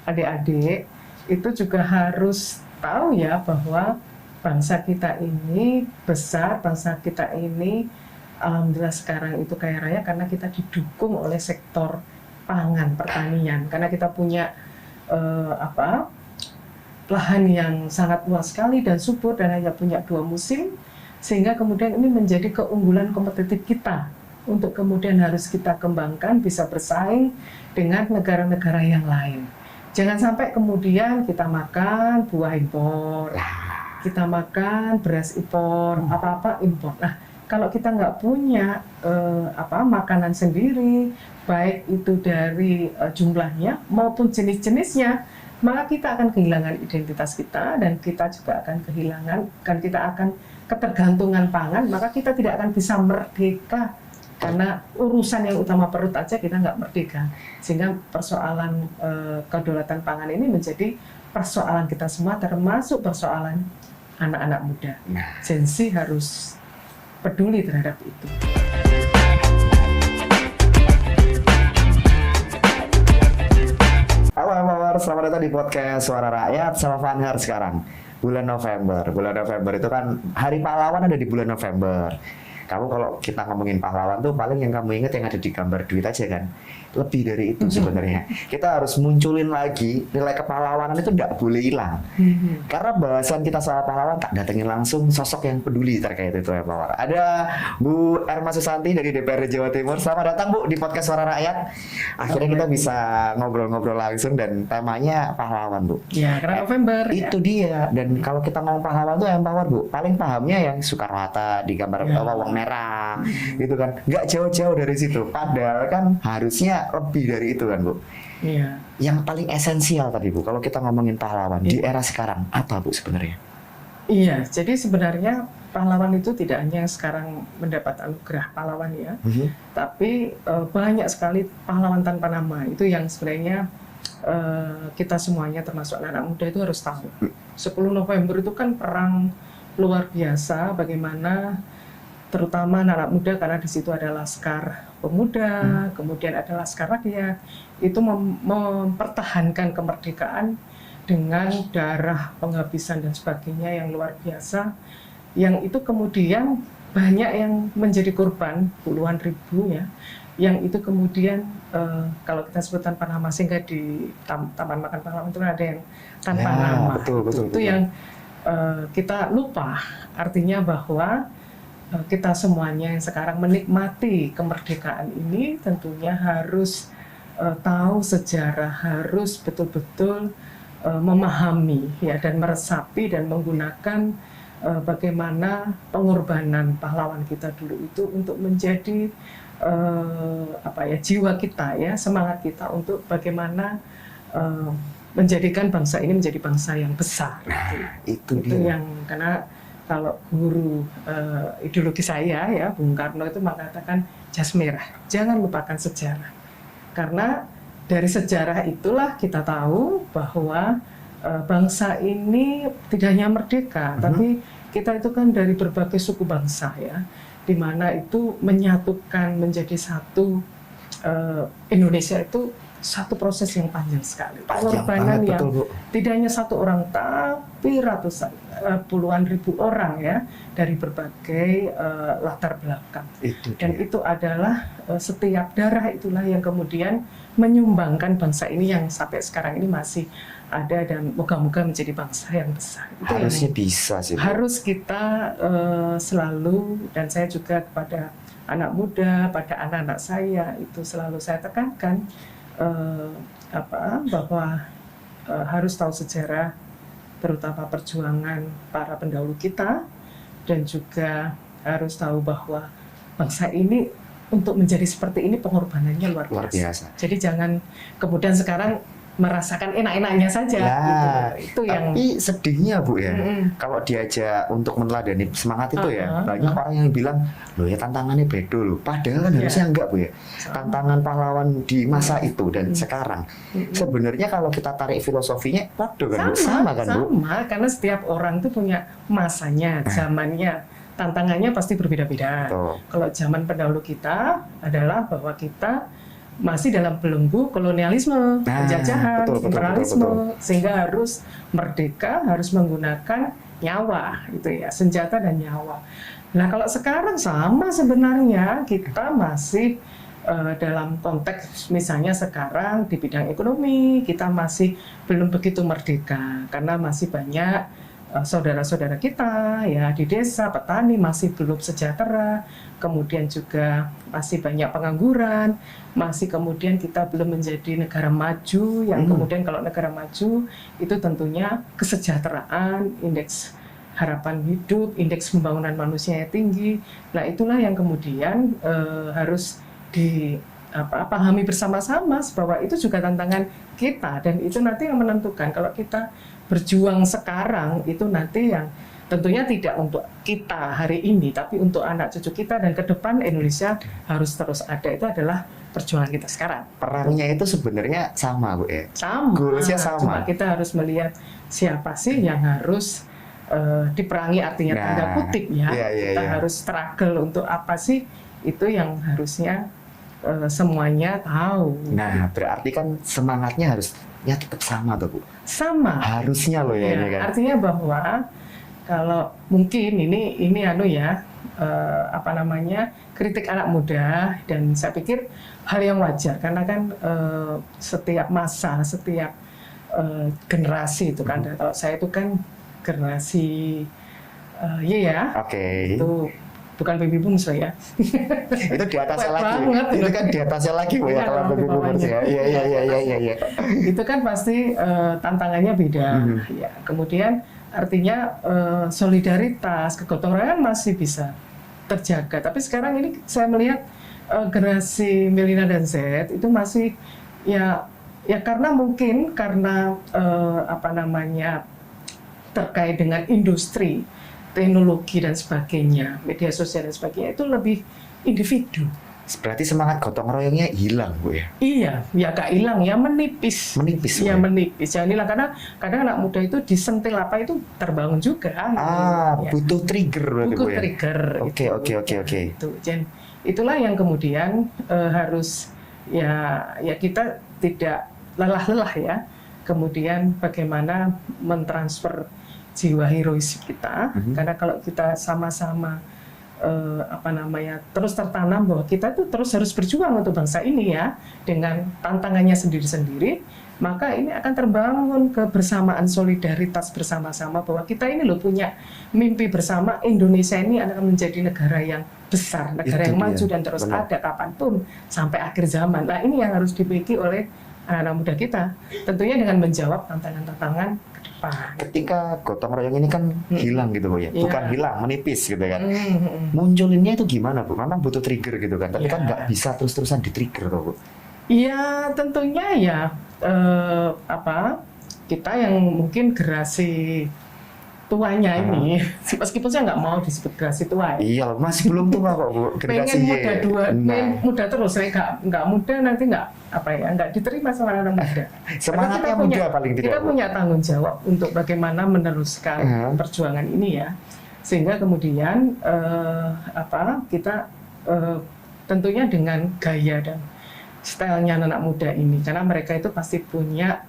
adik-adik itu juga harus tahu ya bahwa bangsa kita ini besar, bangsa kita ini alhamdulillah sekarang itu kaya raya karena kita didukung oleh sektor pangan, pertanian, karena kita punya lahan yang sangat luas sekali dan subur dan hanya punya 2 musim, sehingga kemudian ini menjadi keunggulan kompetitif kita untuk kemudian harus kita kembangkan, bisa bersaing dengan negara-negara yang lain. Jangan sampai kemudian kita makan buah impor, kita makan beras impor, apa-apa impor. Nah, kalau kita nggak punya makanan sendiri, baik itu dari jumlahnya maupun jenis-jenisnya, maka kita akan kehilangan identitas kita dan kita juga akan ketergantungan pangan, maka kita tidak akan bisa merdeka karena urusan yang utama perut aja kita nggak merdeka, sehingga persoalan kedaulatan pangan ini menjadi persoalan kita semua, termasuk persoalan anak-anak muda. Gen Z harus peduli terhadap itu. Halo Empower, selamat datang di podcast Suara Rakyat sama Fanhar sekarang. Bulan November itu kan Hari Pahlawan ada di bulan November. Kamu kalau kita ngomongin pahlawan tuh paling yang kamu ingat yang ada di gambar duit aja kan. Lebih dari itu sebenarnya. Kita harus munculin lagi nilai kepahlawanan itu tidak boleh hilang. Karena bahasan kita soal pahlawan tak datengin langsung sosok yang peduli terkait itu ya Pak. Ada Bu Erma Susanti dari DPRD Jawa Timur. Selamat datang Bu di podcast Suara Rakyat. Akhirnya kita bisa ngobrol-ngobrol langsung dan temanya pahlawan Bu. Ya, karena November. Itu dia. Dan kalau kita ngomong pahlawan tuh empower Bu. Paling pahamnya yang Soekarno-Hatta di gambar wawang merah gitu kan, nggak jauh-jauh dari situ, padahal kan harusnya lebih dari itu kan Bu. Iya. Yang paling esensial tadi Bu, kalau kita ngomongin pahlawan di era sekarang apa Bu sebenarnya? Iya, jadi sebenarnya pahlawan itu tidak hanya yang sekarang mendapat anugerah pahlawan ya, tapi banyak sekali pahlawan tanpa nama itu yang sebenarnya kita semuanya termasuk anak-anak muda itu harus tahu. 10 November itu kan perang luar biasa, bagaimana terutama anak-anak muda, karena di situ ada Laskar Pemuda, kemudian ada Laskar Rakyat, itu mempertahankan kemerdekaan dengan darah, penghabisan dan sebagainya yang luar biasa, yang itu kemudian banyak yang menjadi korban, puluhan ribu ya, yang itu kemudian kalau kita sebut tanpa nama, sehingga di Taman Makan Pahlawan itu ada yang tanpa nama. Betul. Itu yang kita lupa, artinya bahwa kita semuanya yang sekarang menikmati kemerdekaan ini tentunya harus tahu sejarah, harus betul-betul memahami ya, dan meresapi dan menggunakan bagaimana pengorbanan pahlawan kita dulu itu untuk menjadi jiwa kita ya, semangat kita untuk bagaimana menjadikan bangsa ini menjadi bangsa yang besar. Itu yang, karena kalau guru ideologi saya ya, Bung Karno itu mengatakan jas merah, jangan lupakan sejarah. Karena dari sejarah itulah kita tahu bahwa bangsa ini tidak hanya merdeka, tapi kita itu kan dari berbagai suku bangsa ya, di mana itu menyatukan menjadi satu. Indonesia itu satu proses yang panjang sekali, pengorbanan yang tidak hanya satu orang tapi ratusan, puluhan ribu orang ya, dari berbagai latar belakang. Itu adalah setiap darah itulah yang kemudian menyumbangkan bangsa ini yang sampai sekarang ini masih ada dan moga-moga menjadi bangsa yang besar. Itu harusnya yang bisa sih Bu. Harus kita selalu, dan saya juga kepada anak muda, pada anak-anak saya itu selalu saya tekankan bahwa harus tahu sejarah, terutama perjuangan para pendahulu kita, dan juga harus tahu bahwa bangsa ini untuk menjadi seperti ini pengorbanannya luar biasa. Jadi jangan kemudian sekarang merasakan enak-enaknya saja. Itu yang. Tapi sedihnya Bu ya, kalau diajak untuk meneladani semangat itu ya, banyak orang yang bilang, loh ya tantangannya beda loh. Padahal kan harusnya enggak Bu ya. Tantangan pahlawan di masa itu dan sekarang. Sebenarnya kalau kita tarik filosofinya, sama kan Bu? Sama, karena setiap orang itu punya masanya, zamannya. Tantangannya pasti berbeda-beda. Kalau zaman pendahulu kita adalah bahwa kita masih dalam belenggu kolonialisme, penjajahan, imperialisme, sehingga harus merdeka, harus menggunakan nyawa, gitu ya, senjata dan nyawa. Nah, kalau sekarang sama sebenarnya, kita masih dalam konteks misalnya sekarang di bidang ekonomi, kita masih belum begitu merdeka, karena masih banyak saudara-saudara kita ya di desa, petani masih belum sejahtera, kemudian juga masih banyak pengangguran, masih kemudian kita belum menjadi negara maju yang kemudian kalau negara maju itu tentunya kesejahteraan, indeks harapan hidup, indeks pembangunan manusia yang tinggi. Nah, itulah yang kemudian harus dipahami bersama-sama bahwa itu juga tantangan kita, dan itu nanti yang menentukan kalau kita berjuang sekarang itu nanti yang tentunya tidak untuk kita hari ini, tapi untuk anak cucu kita, dan ke depan Indonesia harus terus ada. Itu adalah perjuangan kita sekarang. Perangnya itu sebenarnya sama, Bu ya? Sama. Goalsnya sama. Cuma kita harus melihat siapa sih yang harus diperangi, artinya tanda kutip ya. Kita harus struggle untuk apa sih, itu yang harusnya semuanya tahu. Nah, berarti kan semangatnya harusnya tetap sama tuh, Bu? Sama. Harusnya loh ya, ini kan. Artinya bahwa kalau mungkin ini kritik anak muda, dan saya pikir hal yang wajar karena kan setiap masa, setiap generasi itu kan, kalau saya itu kan generasi itu bukan baby boomers ya. Itu di atasnya lagi. Itu kan di atasnya lagi, Bu ya, kalau baby boomers ya. Iya. Itu kan pasti tantangannya beda. Ya. Kemudian artinya solidaritas, kegotong royongan masih bisa terjaga. Tapi sekarang ini saya melihat generasi milenial dan Z itu masih ya karena terkait dengan industri, teknologi dan sebagainya, media sosial dan sebagainya, itu lebih individu. Berarti semangat gotong royongnya hilang, Bu ya? Iya, ya gak hilang ya, menipis. Ya, menipis. Ya inilah, karena kadang anak muda itu disentil apa itu terbangun juga. Butuh trigger berarti, Bu ya? Trigger. Oke. Dan itulah yang kemudian harus ya kita tidak lelah-lelah ya. Kemudian bagaimana mentransfer jiwa herois kita, karena kalau kita sama-sama terus tertanam bahwa kita tuh terus harus berjuang untuk bangsa ini ya, dengan tantangannya sendiri-sendiri, maka ini akan terbangun kebersamaan, solidaritas bersama-sama bahwa kita ini loh punya mimpi bersama, Indonesia ini akan menjadi negara yang besar, negara yang maju dan terus ada kapanpun sampai akhir zaman. Nah, ini yang harus dimiliki oleh anak-anak muda kita, tentunya dengan menjawab tantangan-tantangan ke depan. Ketika gotong royong ini kan hilang gitu, Bu ya, bukan hilang, menipis gitu kan. Munculinnya itu gimana, Bu? Memang butuh trigger gitu kan, tapi kan nggak bisa terus-terusan di-trigger tuh, Bu. Iya, tentunya ya kita yang mungkin generasi tuanya ini, meskipun saya nggak mau disebut generasi tua. Iya, masih belum tua kok, Bu. Pengen muda terus, saya nggak muda nanti nggak diterima sama anak muda. Semangatnya muda paling tidak. Kita punya tanggung jawab untuk bagaimana meneruskan perjuangan ini ya, sehingga kemudian kita tentunya dengan gaya dan stylenya anak muda ini, karena mereka itu pasti punya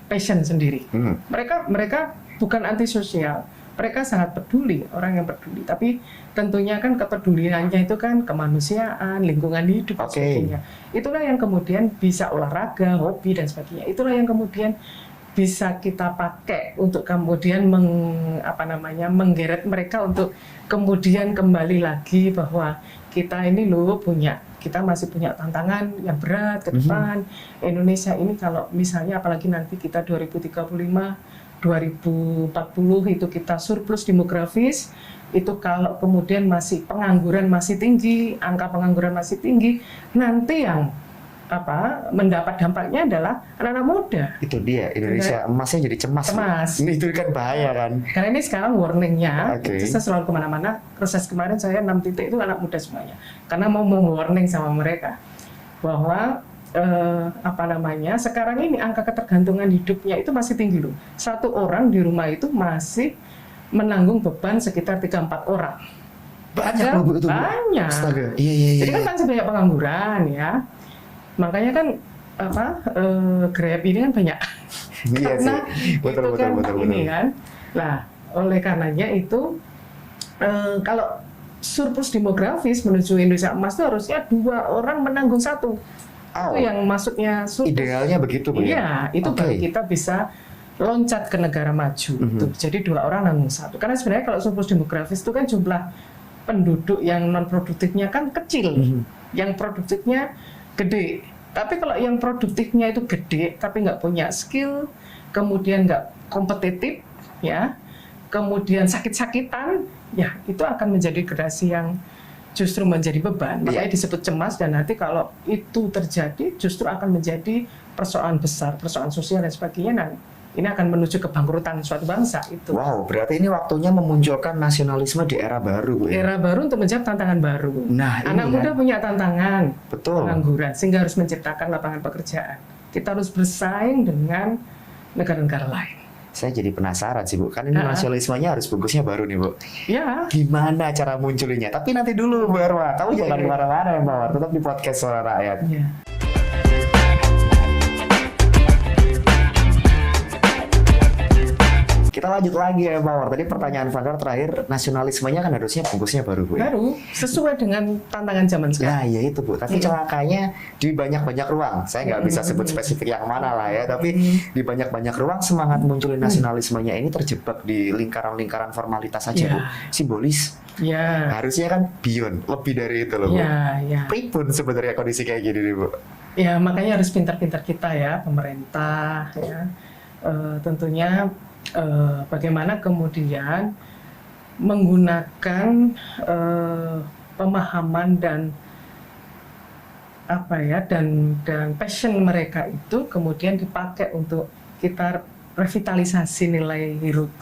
passion sendiri. Mereka bukan antisosial, mereka sangat peduli, orang yang peduli. Tapi tentunya kan kepeduliannya itu kan kemanusiaan, lingkungan hidup dan sebagainya. Itulah yang kemudian bisa olahraga, hobi dan sebagainya. Itulah yang kemudian bisa kita pakai untuk kemudian menggeret mereka untuk kemudian kembali lagi bahwa kita ini loh kita masih punya tantangan yang berat ke depan. Indonesia ini kalau misalnya apalagi nanti kita 2035, 2040 itu kita surplus demografis, itu kalau kemudian masih pengangguran masih tinggi, angka pengangguran masih tinggi, nanti yang mendapat dampaknya adalah anak-anak muda. Itu dia, Indonesia emasnya jadi cemas. Ini itu kan bahaya kan. Karena ini sekarang warningnya, saya selalu kemana-mana, reses kemarin saya 6 titik itu anak muda semuanya. Karena mau warning sama mereka bahwa sekarang ini angka ketergantungan hidupnya itu masih tinggi loh. Satu orang di rumah itu masih menanggung beban sekitar 3-4 orang. Banyak loh Bu itu. Banyak. Astaga. Iya. Jadi kan masih banyak pengangguran ya. Makanya kan Grab ini kan banyak. Iya Karena sih. Betul. ini kan. Nah, oleh karenanya itu kalau surplus demografis menuju Indonesia emas itu harusnya 2 orang menanggung 1. Itu yang maksudnya surplus. Idealnya begitu Bu ya? Iya, itu baru kita bisa loncat ke negara maju. Itu. Jadi 2 orang nanggung 1. Karena sebenarnya kalau surplus demografis itu kan jumlah penduduk yang non produktifnya kan kecil, yang produktifnya gede. Tapi kalau yang produktifnya itu gede tapi nggak punya skill, kemudian nggak kompetitif, ya, kemudian sakit-sakitan, ya itu akan menjadi generasi yang justru menjadi beban. Makanya disebut cemas, dan nanti kalau itu terjadi justru akan menjadi persoalan besar, persoalan sosial dan sebagainya. Nah, ini akan menuju kebangkrutan suatu bangsa itu. Wow, berarti ini waktunya memunculkan nasionalisme di era baru Bu ya? Era baru untuk menjawab tantangan baru. Nah, anak muda punya tantangan, betul, pengangguran, sehingga harus menciptakan lapangan pekerjaan. Kita harus bersaing dengan negara-negara lain. Saya jadi penasaran sih Bu, kan ini nasionalismenya harus bagusnya baru nih Bu. Ya. Gimana cara munculinnya? Tapi nanti dulu Bu Erwa, kamu jangan kemana-mana ya Mawar, tetap di podcast Suara Rakyat. Ya. Kita lanjut lagi ya Mawar. Tadi pertanyaan Vanessa terakhir, nasionalismenya kan harusnya bagusnya baru Bu ya? Baru, sesuai dengan tantangan zaman sekarang. Ya, iya itu Bu. Tapi celakanya di banyak-banyak ruang. Saya nggak bisa sebut spesifik yang mana lah ya. Tapi di banyak-banyak ruang semangat munculin nasionalismenya ini terjebak di lingkaran-lingkaran formalitas saja Bu. Simbolis. Ya. Harusnya kan beyond, lebih dari itu loh Bu. Ya. Pripun sebenarnya kondisi kayak gini nih Bu? Ya, makanya harus pintar-pintar kita ya, pemerintah ya. Tentunya bagaimana kemudian menggunakan pemahaman dan dan passion mereka itu kemudian dipakai untuk kita revitalisasi nilai hero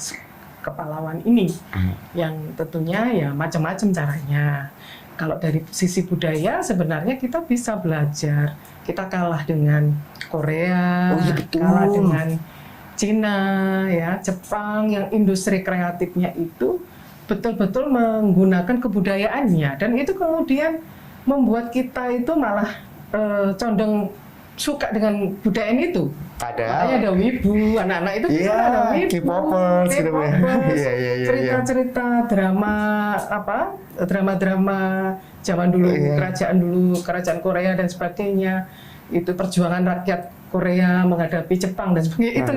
kepahlawan ini, yang tentunya ya macam-macam caranya. Kalau dari sisi budaya sebenarnya kita bisa belajar, kita kalah dengan Korea, kalah dengan Cina, ya, Jepang, yang industri kreatifnya itu betul-betul menggunakan kebudayaannya, dan itu kemudian membuat kita itu malah condong suka dengan budaya itu. Padahal ada wibu, anak-anak itu bisa ada wibu, K-popers, cerita-cerita drama zaman dulu, kerajaan Korea dan sebagainya. Itu perjuangan rakyat Korea menghadapi Jepang dan sebagainya. Itu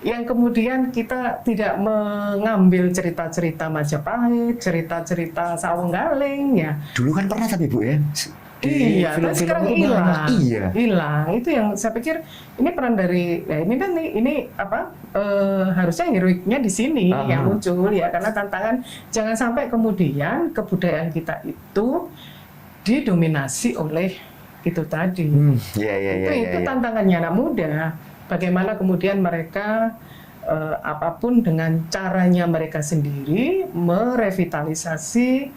yang kemudian kita tidak mengambil cerita-cerita Majapahit, cerita-cerita Sawanggaling ya. Dulu kan pernah tapi Bu ya. Iya, tapi sekarang hilang. Hilang. Itu yang saya pikir ini peran dari harusnya heroiknya di sini yang muncul ya, karena tantangan jangan sampai kemudian kebudayaan kita itu didominasi oleh itu tadi. Itu tantangannya anak muda. Bagaimana kemudian mereka apapun dengan caranya mereka sendiri merevitalisasi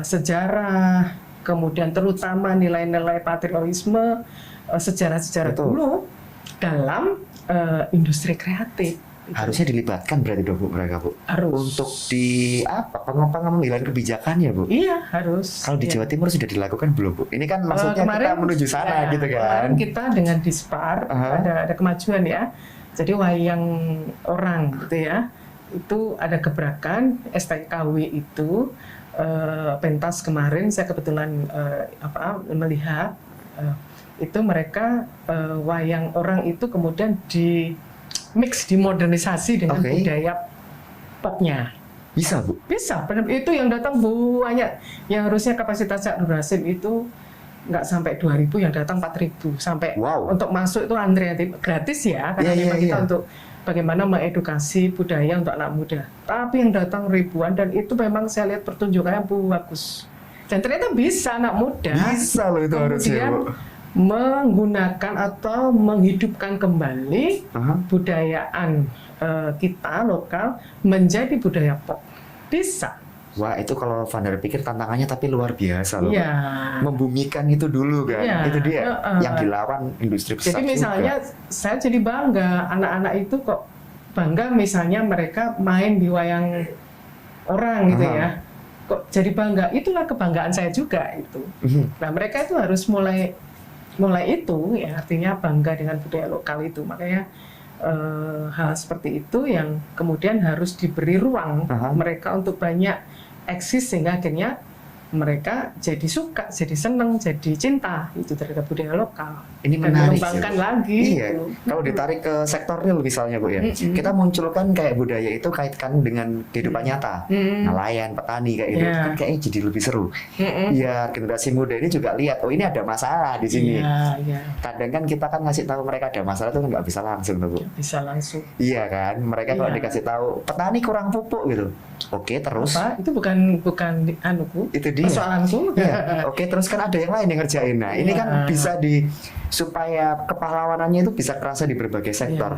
sejarah, kemudian terutama nilai-nilai patriotisme, sejarah-sejarah dulu dalam industri kreatif. Harusnya dilibatkan berarti dong Bu mereka Bu. Harus. Untuk di pengambilan kebijakannya Bu. Iya harus. Kalau di Jawa Timur sudah dilakukan belum Bu? Ini kan maksudnya kita menuju sana gitu kan. Kemarin kita dengan Dispar ada kemajuan ya. Jadi wayang orang gitu ya. Itu ada gebrakan STKW itu pentas kemarin saya kebetulan melihat itu mereka wayang orang itu kemudian dimodernisasi dengan budaya popnya. Bisa Bu? Bisa, itu yang datang banyak. Yang harusnya kapasitas Cak Nur Hasim itu nggak sampai 2.000, yang datang 4.000 sampai. Untuk masuk itu antrian gratis ya, karena memang kita untuk bagaimana mengedukasi budaya untuk anak muda. Tapi yang datang ribuan, dan itu memang saya lihat pertunjukannya bagus. Dan ternyata bisa anak muda. Bisa loh itu harusnya Bu. Menggunakan atau menghidupkan kembali budayaan kita lokal menjadi budaya pop. Bisa. Wah itu kalau Vander pikir tantangannya tapi luar biasa loh. Ya. Membumikan itu dulu kan. Ya. Itu dia yang dilawan industri besar. Jadi misalnya saya jadi bangga, anak-anak itu kok bangga misalnya mereka main di wayang orang gitu ya. kok jadi bangga, itulah kebanggaan saya juga itu. Nah mereka itu harus mulai itu ya, artinya bangga dengan budaya lokal itu. Makanya hal seperti itu yang kemudian harus diberi ruang mereka untuk banyak eksis, sehingga akhirnya mereka jadi suka, jadi senang, jadi cinta itu terhadap budaya lokal. Ini dan menarik mengembangkan sih, lagi. Iya. Gitu. Kalau ditarik ke sektor real misalnya Bu ya, kita munculkan kayak budaya itu kaitkan dengan kehidupan nyata, nelayan, petani kayak gitu, kan kayaknya jadi lebih seru. Iya, generasi muda ini juga lihat, oh ini ada masalah di sini. Kadang kan kita kan ngasih tahu mereka ada masalah itu nggak bisa langsung tuh Bu. Bisa langsung. Iya kan, mereka kalau dikasih tahu petani kurang pupuk gitu, oke terus. Apa? Itu bukan anuku. Itu dia. Persoalanku. Ya, oke terus kan ada yang lain yang ngerjain. Nah ini kan bisa supaya kepahlawanannya itu bisa kerasa di berbagai sektor.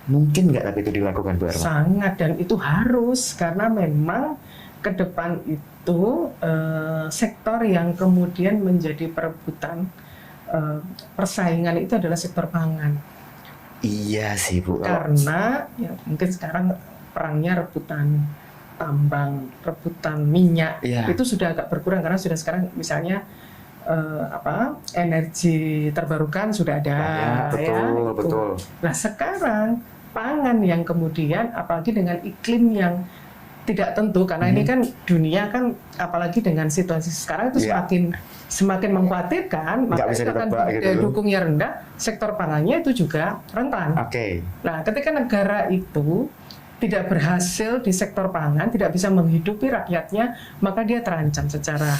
Mungkin nggak tapi itu dilakukan Bu Erma? Sangat, dan itu harus, karena memang ke depan itu sektor yang kemudian menjadi perebutan persaingan itu adalah sektor pangan. Iya sih Bu. Karena ya mungkin sekarang perangnya rebutan tambang, rebutan minyak, itu sudah agak berkurang karena sudah sekarang misalnya energi terbarukan sudah ada. Betul. Nah sekarang pangan yang kemudian apalagi dengan iklim yang tidak tentu, karena ini kan dunia kan apalagi dengan situasi sekarang itu semakin mengkhawatirkan, maka itu akan dukungnya rendah, sektor pangannya itu juga rentan. Nah ketika negara itu tidak berhasil di sektor pangan, tidak bisa menghidupi rakyatnya, maka dia terancam secara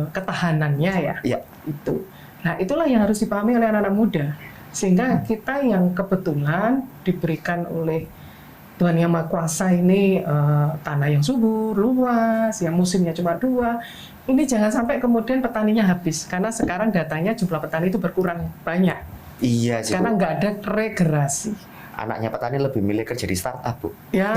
ketahanannya ya. Itu. Nah itulah yang harus dipahami oleh anak-anak muda, sehingga kita yang kebetulan diberikan oleh Tuhan Yang Maha Kuasa ini tanah yang subur, luas, yang musimnya cuma 2, ini jangan sampai kemudian petaninya habis, karena sekarang datanya jumlah petani itu berkurang banyak. Iya sih, karena nggak ada regenerasi. Anaknya petani lebih milih kerja di startup Bu. Ya.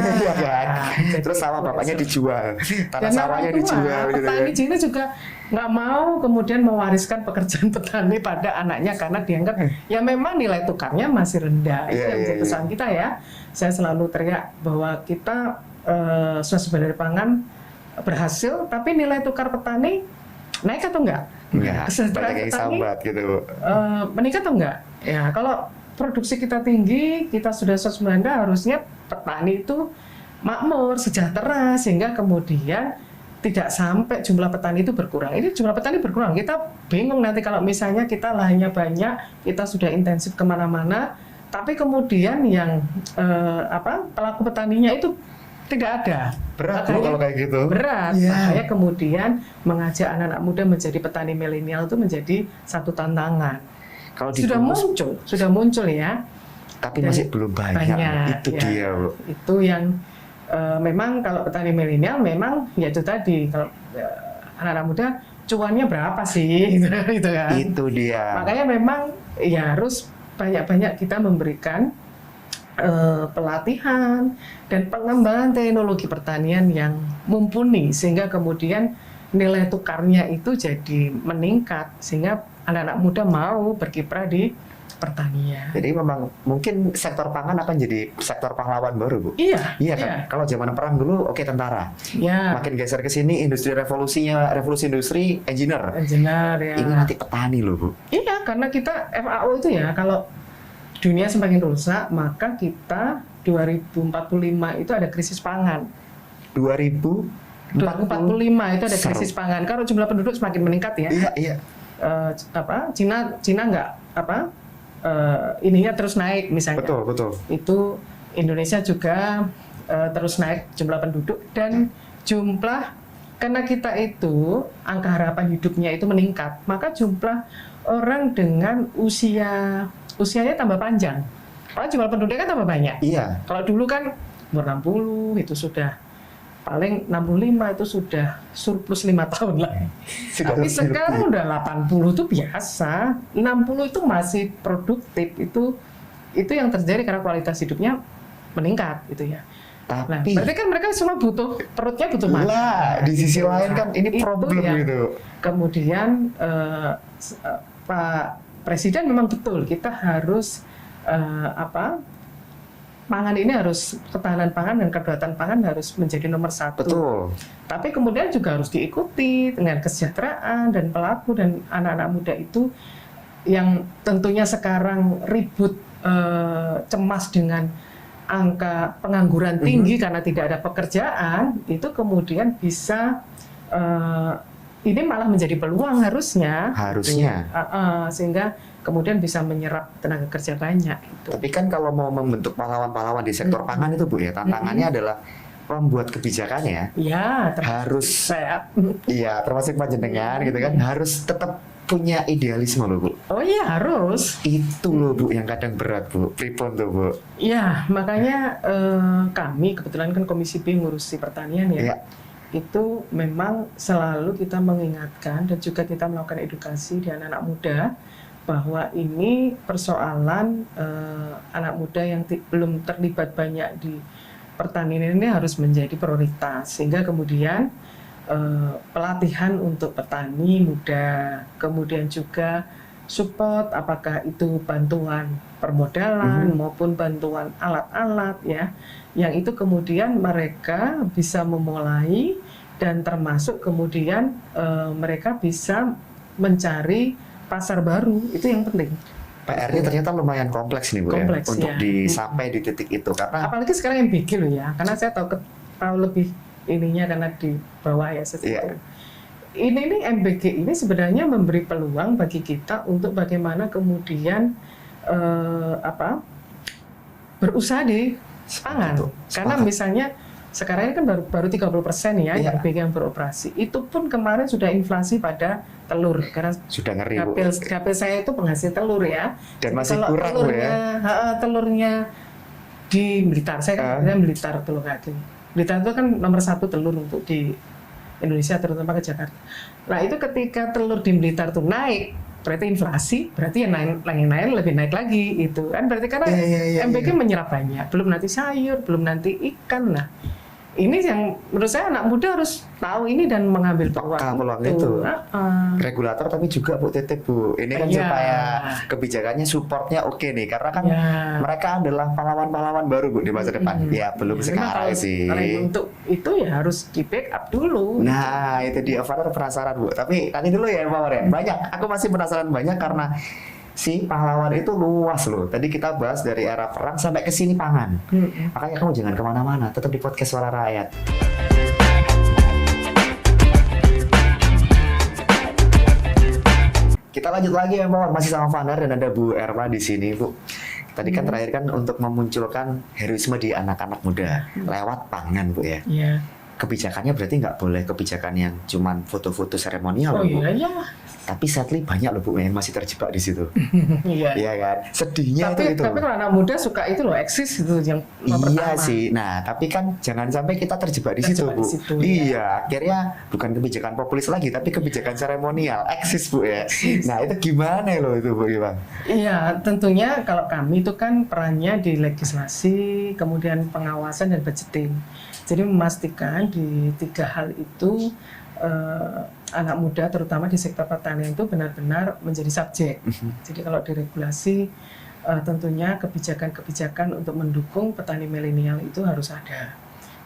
Terus sawah bapaknya dijual, tanah sawahnya dijual. Petani Cina juga nggak mau kemudian mewariskan pekerjaan petani pada anaknya karena dianggap ya memang nilai tukarnya masih rendah. Itu yang menjadi pesan kita ya. Saya selalu teriak bahwa kita swasembada pangan berhasil, tapi nilai tukar petani naik atau enggak? Enggak. Banyak yang sambat gitu. Meningkat atau enggak? Ya kalau produksi kita tinggi, kita sudah swasembada, harusnya petani itu makmur, sejahtera, sehingga kemudian tidak sampai jumlah petani itu berkurang. Ini jumlah petani berkurang, kita bingung nanti kalau misalnya kita lahannya banyak, kita sudah intensif kemana-mana, tapi kemudian yang pelaku petaninya itu tidak ada. Berat kalau kayak gitu. Berat. Makanya kemudian mengajak anak-anak muda menjadi petani milenial itu menjadi satu tantangan. Kalau sudah muncul ya, tapi masih belum banyak. Itu ya, dia Bu. Itu yang memang kalau petani milenial memang ya itu tadi, kalau anak-anak muda cuannya berapa sih gitu kan. Itu dia. Makanya memang ya harus banyak-banyak kita memberikan pelatihan dan pengembangan teknologi pertanian yang mumpuni, sehingga kemudian nilai tukarnya itu jadi meningkat, sehingga anak-anak muda mau berkiprah di pertanian. Jadi memang mungkin sektor pangan akan jadi sektor pahlawan baru Bu. Iya kan. Kalau zaman perang dulu tentara. Iya. Makin geser ke sini revolusi industri engineer ya. Ini nanti petani loh Bu. Iya, karena kita FAO itu ya, kalau dunia semakin rusak, maka kita 2045 itu ada krisis pangan. 2045 itu ada krisis pangan. Kalau jumlah penduduk semakin meningkat ya. Iya. Cina nggak ininya terus naik misalnya. Betul. Itu Indonesia juga terus naik jumlah penduduk dan jumlah, karena kita itu angka harapan hidupnya itu meningkat, maka jumlah orang dengan usianya tambah panjang. Kalau jumlah penduduknya kan tambah banyak. Iya. Kalau dulu kan umur 60 itu sudah paling 65 itu sudah surplus 5 tahun lah. Tapi sekarang udah 80 itu biasa, 60 itu masih produktif. Itu yang terjadi karena kualitas hidupnya meningkat gitu ya. Tapi berarti kan mereka semua perutnya butuh makan. Di sisi lain kan ini problem gitu. Kemudian Pak Presiden memang betul, kita harus pangan ini harus, ketahanan pangan dan kedaulatan pangan harus menjadi nomor satu. Betul. Tapi kemudian juga harus diikuti dengan kesejahteraan dan pelaku dan anak-anak muda itu yang tentunya sekarang ribut cemas dengan angka pengangguran tinggi karena tidak ada pekerjaan, itu kemudian bisa ini malah menjadi peluang harusnya. Sehingga kemudian bisa menyerap tenaga kerja banyak. Gitu. Tapi kan kalau mau membentuk pahlawan-pahlawan di sektor pangan itu Bu ya, tantangannya adalah membuat kebijakannya. Ya, harus iya, termasuk panjenengan gitu kan, harus tetap punya idealisme loh Bu. Oh iya, harus. Itu loh Bu yang kadang berat Bu. Pripun tuh Bu? Iya, makanya kami kebetulan kan Komisi B ngurusi pertanian ya. Itu memang selalu kita mengingatkan dan juga kita melakukan edukasi di anak-anak muda bahwa ini persoalan anak muda yang belum terlibat banyak di pertanian ini harus menjadi prioritas, sehingga kemudian pelatihan untuk petani muda, kemudian juga support apakah itu bantuan permodalan maupun bantuan alat-alat ya, yang itu kemudian mereka bisa memulai dan termasuk kemudian mereka bisa mencari pasar baru, itu yang penting. PR-nya ternyata lumayan kompleks nih Bu kompleks, ya, untuk sampai di titik itu, karena apalagi sekarang yang bikin loh ya, karena saya tahu lebih ininya karena di bawah ya Ini MBG ini sebenarnya memberi peluang bagi kita untuk bagaimana kemudian berusaha di pangan. Karena misalnya sekarang ini kan baru 30% ya MBG yang beroperasi. Itu pun kemarin sudah inflasi pada telur, karena sudah ngeri Bu. Dapil saya itu penghasil telur ya. Dan masih kurang Bu ya. Telurnya di Blitar, saya kan Blitar telur gading. Blitar itu kan nomor 1 telur untuk di Indonesia, terutama ke Jakarta. Nah itu ketika telur di Blitar itu naik, berarti inflasi, berarti yang lain lebih naik lagi itu kan, berarti karena MBG menyerap banyak, belum nanti sayur, belum nanti ikan. Nah ini yang menurut saya anak muda harus tahu ini dan mengambil peluang itu. Regulator tapi juga Bu Titip Bu, ini kan supaya kebijakannya supportnya oke nih, karena kan mereka adalah pahlawan-pahlawan baru Bu di masa depan. Ya belum sekarang sih. Untuk itu ya harus di backup dulu. Nah itu dia, Farah penasaran Bu, tapi nanti dulu ya Pak Warren. Banyak, aku masih penasaran banyak karena si pahlawan itu luas loh. Tadi kita bahas dari era perang sampai ke sini pangan. Makanya kamu jangan kemana-mana, tetap di podcast Suara Rakyat. Kita lanjut lagi ya Pak, masih sama Vanar dan ada Bu Erma di sini Bu. Tadi kan terakhir kan untuk memunculkan heroisme di anak-anak muda lewat pangan Bu ya. Kebijakannya berarti nggak boleh kebijakan yang cuman foto-foto seremonial Bu. Tapi sadly banyak loh Bu yang masih terjebak di situ. Iya kan? Sedihnya itu. Tapi kalau anak muda suka itu loh, eksis itu yang pertama. Sih. Nah, tapi kan jangan sampai kita terjebak di situ Bu. Iya, akhirnya bukan kebijakan populis lagi, tapi kebijakan seremonial, eksis Bu ya. Nah, itu gimana loh itu Bu Bang? Iya, tentunya kalau kami itu kan perannya di legislasi, kemudian pengawasan dan budgeting. Jadi memastikan di 3 hal itu anak muda terutama di sektor pertanian itu benar-benar menjadi subjek. Jadi kalau diregulasi tentunya kebijakan-kebijakan untuk mendukung petani milenial itu harus ada.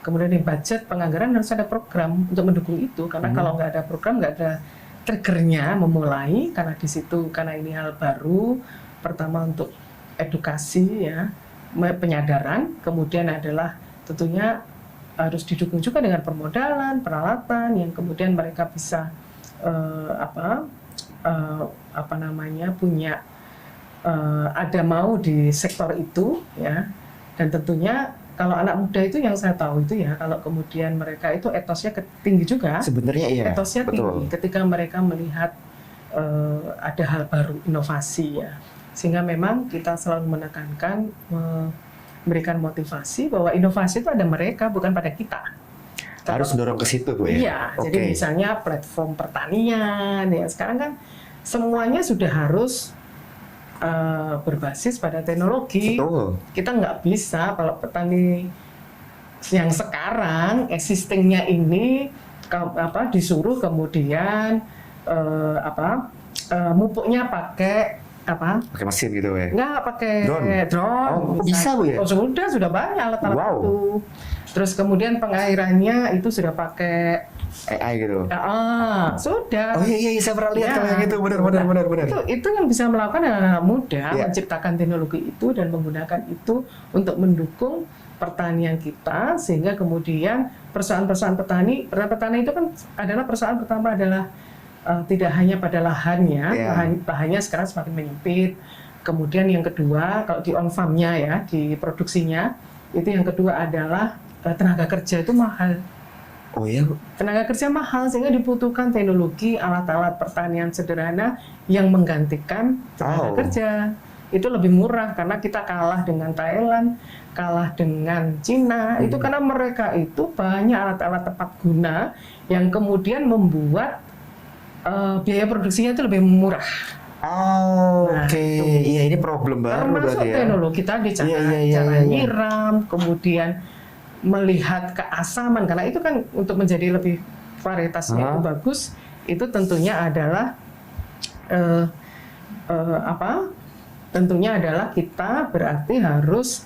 Kemudian di budget penganggaran harus ada program untuk mendukung itu, karena kalau nggak ada program nggak ada triggernya memulai, karena di situ karena ini hal baru. Pertama untuk edukasi ya, penyadaran, kemudian adalah tentunya harus didukung juga dengan permodalan, peralatan yang kemudian mereka bisa punya ada mau di sektor itu ya. Dan tentunya kalau anak muda itu yang saya tahu itu ya, kalau kemudian mereka itu etosnya tinggi juga. Sebenarnya iya. Etosnya tinggi ketika mereka melihat ada hal baru, inovasi ya. Sehingga memang kita selalu menekankan memberikan motivasi bahwa inovasi itu ada mereka, bukan pada kita. Harus dorong ke situ Bu ya. Iya, jadi misalnya platform pertanian ya, sekarang kan semuanya sudah harus berbasis pada teknologi. Betul. Kita nggak bisa kalau petani yang sekarang existingnya ini disuruh kemudian mupuknya pakai apa? Pakai mesin gitu ya? Nggak pakai Drone. drone. Oh, bisa Bu ya? Oh, sudah banyak alat-alat Wow. itu. Terus kemudian pengairannya itu sudah pakai AI gitu. sudah. Oh iya, saya pernah lihat Ya, kalau yang itu, benar. Itu yang bisa melakukan anak muda, Ya. menciptakan teknologi itu dan menggunakan itu untuk mendukung pertanian kita, sehingga kemudian persoalan-persoalan petani itu kan adalah persoalan pertama adalah tidak hanya pada lahannya, Ya. lahannya sekarang semakin menyempit. Kemudian yang kedua, kalau di on farm-nya ya, di produksinya, itu yang kedua adalah tenaga kerja itu mahal. Oh iya Bu. Tenaga kerja mahal sehingga dibutuhkan teknologi alat-alat pertanian sederhana yang menggantikan tenaga kerja. Itu lebih murah karena kita kalah dengan Thailand, kalah dengan Cina. Itu karena mereka itu banyak alat-alat tepat guna yang kemudian membuat biaya produksinya itu lebih murah. Oh, Nah, oke. itu. Iya, ini problem baru Termasuk berarti ya. teknologi tadi, cara nyiram, kemudian melihat keasaman, karena itu kan untuk menjadi lebih varietasnya itu bagus, itu tentunya adalah tentunya adalah kita berarti harus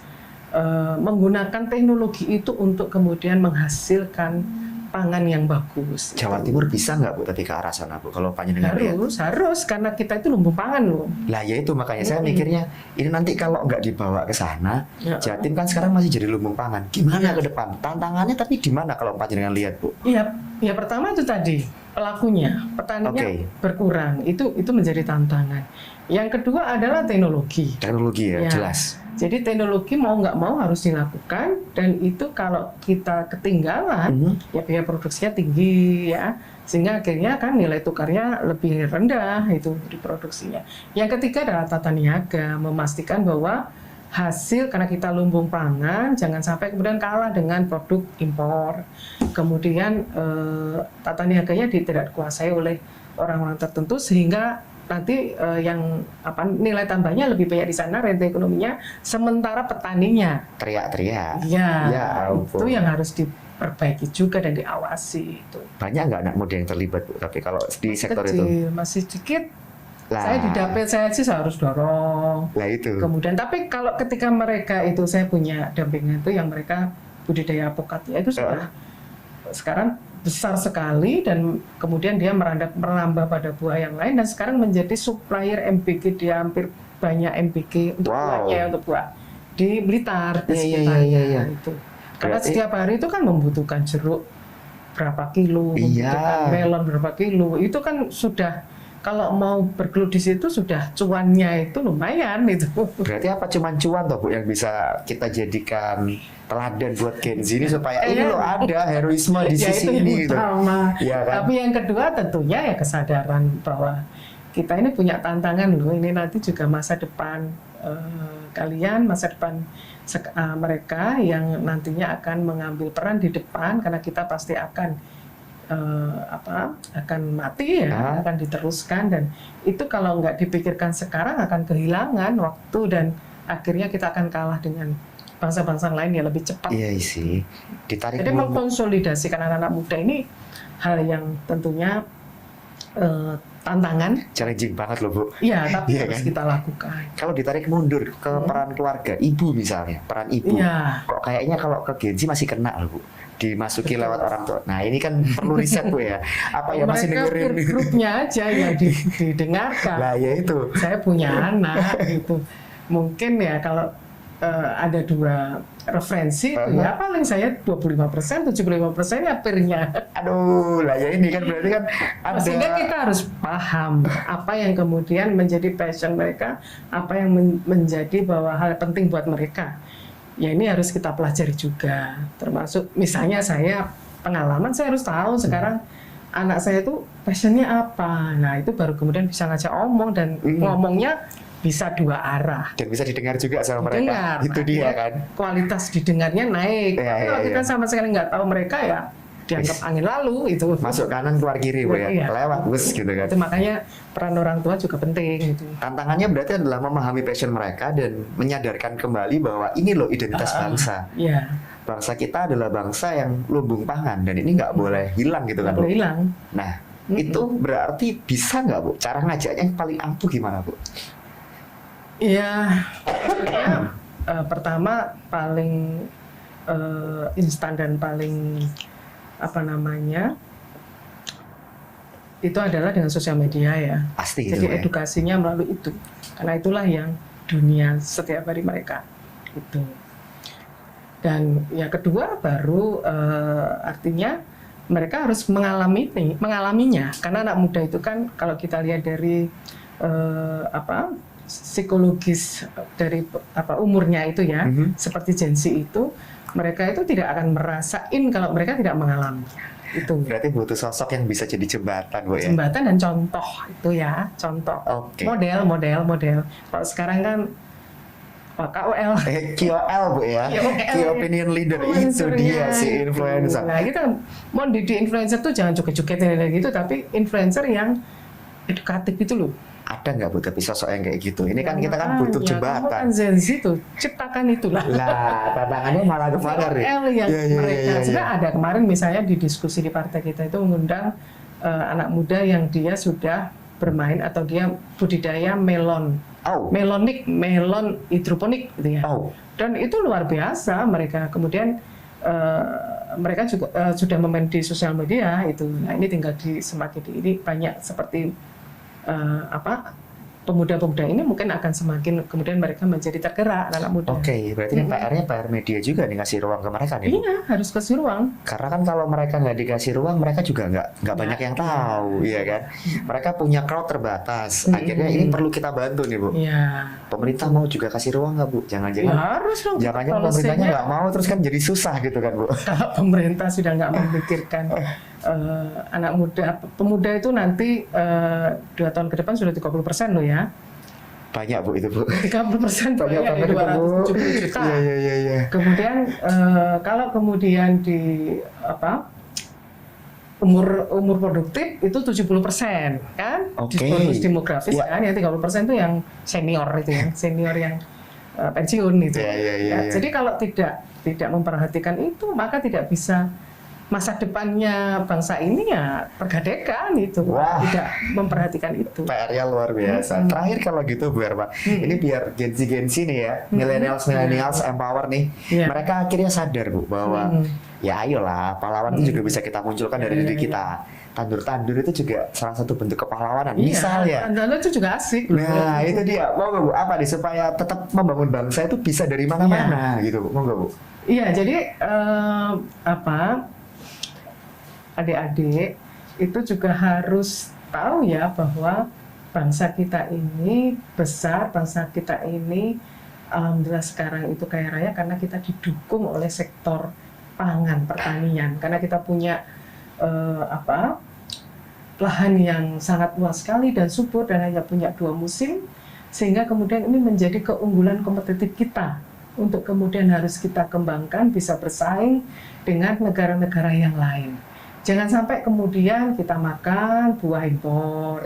menggunakan teknologi itu untuk kemudian menghasilkan pangan yang bagus. Jawa Timur bisa nggak Bu tapi ke arah sana Bu kalau panjenengan lihat? Harus karena kita itu lumbung pangan loh. Lah ya itu makanya saya mikirnya ini nanti kalau nggak dibawa ke sana, Jatim kan sekarang masih jadi lumbung pangan. Gimana ke depan? Tantangannya tapi di mana kalau panjenengan lihat Bu? Iya, ya pertama itu tadi pelakunya, petaninya berkurang. Itu menjadi tantangan. Yang kedua adalah teknologi. Teknologi ya, jelas. Jadi teknologi mau nggak mau harus dilakukan, dan itu kalau kita ketinggalan, ya biaya produksinya tinggi ya, sehingga akhirnya kan nilai tukarnya lebih rendah itu di produksinya. Yang ketiga adalah tata niaga, memastikan bahwa hasil karena kita lumbung pangan jangan sampai kemudian kalah dengan produk impor. Kemudian tata niaganya tidak dikuasai oleh orang-orang tertentu sehingga nanti yang nilai tambahnya lebih banyak di sana, rente ekonominya, sementara petaninya teriak-teriak. Ya itu yang harus diperbaiki juga dan diawasi itu. Banyak nggak anak muda yang terlibat Bu? Tapi kalau di sektor kecil, itu masih sedikit. lah. Saya di dapil saya sih harus dorong. Lah itu. Kemudian tapi kalau ketika mereka itu saya punya dampingan itu yang mereka budidaya alpukat ya itu sudah sekarang besar sekali, dan kemudian dia merambah pada buah yang lain dan sekarang menjadi supplier MPG. Dia hampir banyak MPG untuk buahnya, untuk buah di Blitar di sekitarnya itu. Karena setiap hari itu kan membutuhkan jeruk berapa kilo, membutuhkan melon berapa kilo. Itu kan sudah, kalau mau bergelut di situ sudah cuannya itu lumayan itu. Berarti apa cuman cuan toh Bu yang bisa kita jadikan teladan buat Gen Z ini supaya ini loh ada heroisme di sisi ini gitu. Ya, kan? Tapi yang kedua tentunya ya kesadaran bahwa kita ini punya tantangan loh. Ini nanti juga masa depan kalian, masa depan mereka yang nantinya akan mengambil peran di depan, karena kita pasti akan akan mati ya, akan diteruskan, dan itu kalau nggak dipikirkan sekarang akan kehilangan waktu dan akhirnya kita akan kalah dengan bangsa-bangsa lain yang lebih cepat. Iya sih. Ditarik. Jadi mengkonsolidasikan anak-anak muda ini hal yang tentunya tantangan. Challenging banget loh Bu. Iya, tapi harus kita lakukan. Kalau ditarik mundur ke peran keluarga, ibu misalnya, peran ibu. Kok kayaknya kalau ke Gen Z masih kena loh Bu. Dimasuki lewat orang tua. Nah ini kan perlu riset Bu ya. Apa ya masih dengerin? Mereka grupnya aja ya didengarkan. Lah ya itu. Saya punya anak gitu. Mungkin ya kalau ada dua referensi ya paling saya 25%, 75% ya peernya. Aduh, lah ya ini kan berarti kan ada. Sehingga kita harus paham apa yang kemudian menjadi passion mereka, apa yang menjadi bahwa hal penting buat mereka. Ya ini harus kita pelajari juga. Termasuk misalnya saya pengalaman, saya harus tahu sekarang anak saya itu passionnya apa. Nah itu baru kemudian bisa ngajak omong, dan ngomongnya bisa dua arah. Dan bisa didengar juga sama mereka. Itu dia kan. Kualitas didengarnya naik. Kalau kita sama sekali nggak tahu mereka ya dianggap angin lalu itu. Masuk kanan keluar kiri Bu ya. Lewat bus gitu kan. Itu makanya peran orang tua juga penting gitu. Tantangannya berarti adalah memahami passion mereka dan menyadarkan kembali bahwa ini loh identitas bangsa. Iya. Bangsa kita adalah bangsa yang lumbung pangan dan ini nggak boleh hilang gitu kan Bu. Boleh hilang. Nah, itu berarti bisa nggak Bu? Cara ngajaknya yang paling ampuh gimana Bu? Iya, maksudnya, pertama paling instan dan paling apa namanya itu adalah dengan sosial media ya. Pasti Jadi itu ya. edukasinya melalui itu, karena itulah yang dunia setiap hari mereka itu. Dan yang kedua baru artinya mereka harus mengalaminya, karena anak muda itu kan kalau kita lihat dari psikologis dari umurnya itu ya, seperti Gen Z itu, mereka itu tidak akan merasain kalau mereka tidak mengalaminya. Itu Berarti butuh sosok yang bisa jadi jembatan, Bu ya. jembatan dan contoh itu ya, contoh. Oke. Model. Kalau sekarang kan KOL. KOL, Bu ya. Key opinion leader itu dia si influencer. Nah, kita mau di influencer tuh jangan joget-joget gitu, tapi influencer yang edukatif itu loh. Ada nggak, Bu, tapi sosok yang kayak gitu? Ini kan kita kan butuh Kamu jembatan. kan Gen Z tuh, ciptakan itulah. Lah, tantangannya malah kemana nih? KOL yang mereka. Sudah ada kemarin misalnya di diskusi di partai kita itu mengundang anak muda yang dia sudah bermain atau dia budidaya melon. Melon hidroponik gitu ya. Dan itu luar biasa mereka. Kemudian mereka juga sudah memain di sosial media itu. Nah, ini tinggal semakin ini banyak seperti pemuda-pemuda ini mungkin akan semakin kemudian mereka menjadi tergerak anak muda. Oke, berarti PR-nya PR media juga nih, ngasih ruang ke mereka nih. Iya, harus kasih ruang. Karena kan kalau mereka nggak dikasih ruang, mereka juga nggak banyak yang tahu, ya kan? Mereka punya crowd terbatas. Akhirnya ini perlu kita bantu nih, Bu. Iya. Pemerintah mau juga kasih ruang nggak, Bu? Jangan-jangan harus dong. Jangan-jangan pemerintahnya nggak mau, terus kan jadi susah gitu kan, Bu? Kalau pemerintah sudah nggak memikirkan anak muda, pemuda itu nanti 2 tahun ke depan sudah 30% loh ya. Banyak, Bu, itu, Bu. 30% Banyak ya, banget, 270 juta. Iya. Kemudian kalau kemudian di umur produktif itu 70% kan? Bonus demografis kan, yang 30% itu yang senior itu ya, senior yang pensiun itu. Jadi kalau tidak memperhatikan itu, maka tidak bisa masa depannya bangsa ini ya tergadekan itu. Tidak memperhatikan itu. PR-nya luar biasa. Terakhir kalau gitu, Bu Erma, ini biar Gen Z nih ya, millennials empower nih, mereka akhirnya sadar, Bu, bahwa ya ayolah, pahlawan itu juga bisa kita munculkan dari diri kita. Tandur-tandur itu juga salah satu bentuk kepahlawanan. Misalnya, tandur itu juga asik. Nah, itu dia. Mau nggak, Bu? Apa nih supaya tetap membangun bangsa itu bisa dari mana-mana gitu, Bu? Mau nggak, Bu? Iya, jadi adik-adik itu juga harus tahu ya bahwa bangsa kita ini besar, bangsa kita ini alhamdulillah sekarang itu kaya raya karena kita didukung oleh sektor pangan, pertanian, karena kita punya lahan yang sangat luas sekali dan subur dan hanya punya 2 musim, sehingga kemudian ini menjadi keunggulan kompetitif kita untuk kemudian harus kita kembangkan, bisa bersaing dengan negara-negara yang lain. Jangan sampai kemudian kita makan buah impor,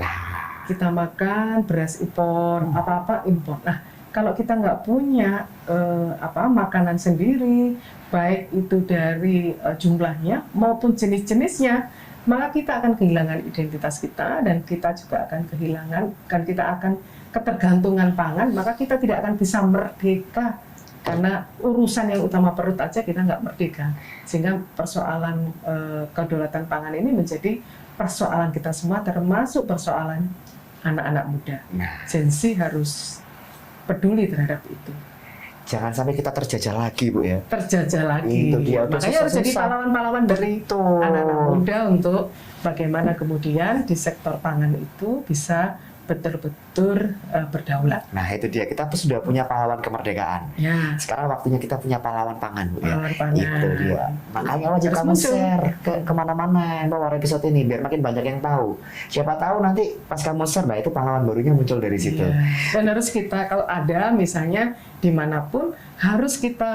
kita makan beras impor, apa-apa impor. Nah, kalau kita nggak punya makanan sendiri, baik itu dari jumlahnya maupun jenis-jenisnya, maka kita akan kehilangan identitas kita dan kita juga akan ketergantungan pangan, maka kita tidak akan bisa merdeka. Karena urusan yang utama perut aja kita nggak merdeka, sehingga persoalan kedaulatan pangan ini menjadi persoalan kita semua, termasuk persoalan anak-anak muda. Gen Z harus peduli terhadap itu. Jangan sampai kita terjajah lagi, Bu ya. Terjajah lagi. Itu dia. Makanya harus jadi pahlawan-pahlawan dari anak-anak muda untuk bagaimana kemudian di sektor pangan itu bisa betul-betul berdaulat. Nah, itu dia, kita sudah punya pahlawan kemerdekaan. Ya. Sekarang waktunya kita punya pahlawan pangan, Bu ya. Pahlawan pangan. Itu dia. Makanya wajib kamu share kemana-mana bahwa episode ini biar makin banyak yang tahu. Siapa tahu nanti pas kamu share, nah itu pahlawan barunya muncul dari situ. Ya. Dan harus kita kalau ada misalnya dimanapun harus kita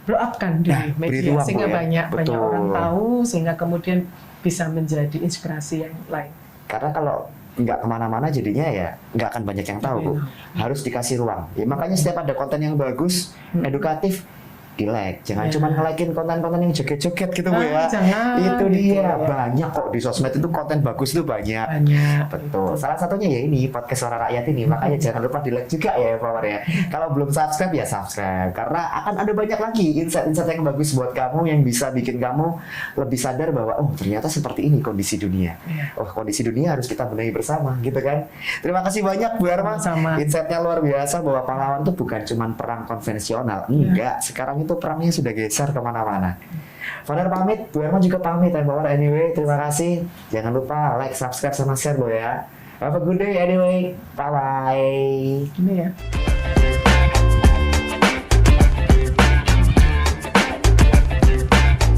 blow up-kan di media sehingga banyak orang tahu, sehingga kemudian bisa menjadi inspirasi yang lain. Karena kalau nggak kemana-mana jadinya ya nggak akan banyak yang tahu, Bu. Harus dikasih ruang. Ya makanya setiap ada konten yang bagus, edukatif, di-like. Jangan Ya. cuma nge-like-in konten-konten yang joget-joget gitu Bu ya. Jangan. Itu Gitu dia, ya. banyak kok di sosmed itu konten bagus itu banyak. Banyak. Betul. Salah satunya ya ini podcast Suara Rakyat ini. Makanya jangan lupa di-like juga ya Power ya. Kalau belum subscribe ya subscribe. Karena akan ada banyak lagi insight-insight yang bagus buat kamu yang bisa bikin kamu lebih sadar bahwa oh ternyata seperti ini kondisi dunia. Iya. Oh kondisi dunia harus kita benahi bersama gitu kan. Terima kasih banyak Bu Herma. Sama. Insight-nya luar biasa bahwa pahlawan itu bukan cuma perang konvensional. Enggak. Sekarang itu perangnya sudah geser kemana-mana. Founder pamit, Bu Herma juga pamit. And Power anyway, terima kasih. Jangan lupa like, subscribe, sama share lo ya. Have a good day anyway. Bye-bye. Ini ya.